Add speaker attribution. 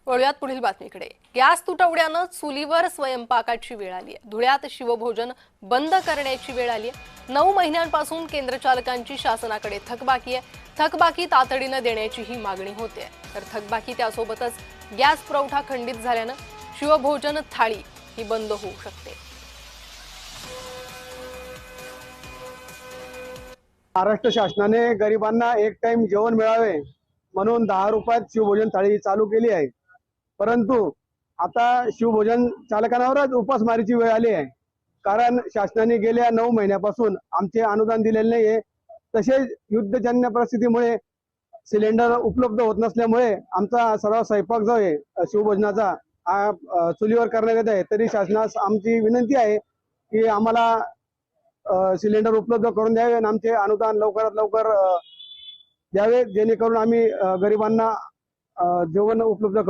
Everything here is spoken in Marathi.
Speaker 1: वळूयात पुढील बातमीकडे। गॅस तुटवड्यानं चुलीवर स्वयंपाकाची वेळ आली आहे। धुळ्यात शिवभोजन बंद करण्याची वेळ आली आहे। 9 महिन्यांपासून केंद्र चालकांची शासनाकडे थकबाकी आहे। थकबाकी तातडीने देण्याची ही मागणी होते। तर थकबाकी त्यासोबतच गॅस पुरवठा खंडित झाल्यानं शिवभोजन थाळी ही बंद होऊ शकते।
Speaker 2: महाराष्ट्र शासनाने गरिबांना एक टाइम जेवण मिळावे म्हणून 10 रुपयात शिवभोजन थाळी चालू केली आहे। परंतु आता शिवभोजन चालकांवरच उपासमारीची वेळ आली आहे। कारण शासनाने गेल्या 9 महिन्यापासून आमचे अनुदान दिलेले नाहीये। तसेच युद्धजन्य परिस्थितीमुळे सिलेंडर उपलब्ध होत नसल्यामुळे आमचा सर्व स्वयंपाक जो आहे शिवभोजनाचा चुलीवर करण्यात येत आहे। तरी शासनास आमची विनंती आहे की आम्हाला सिलेंडर उपलब्ध करून द्यावे आणि आमचे अनुदान लवकरात लवकर द्यावे, जेणेकरून आम्ही गरिबांना जेवण उपलब्ध करू।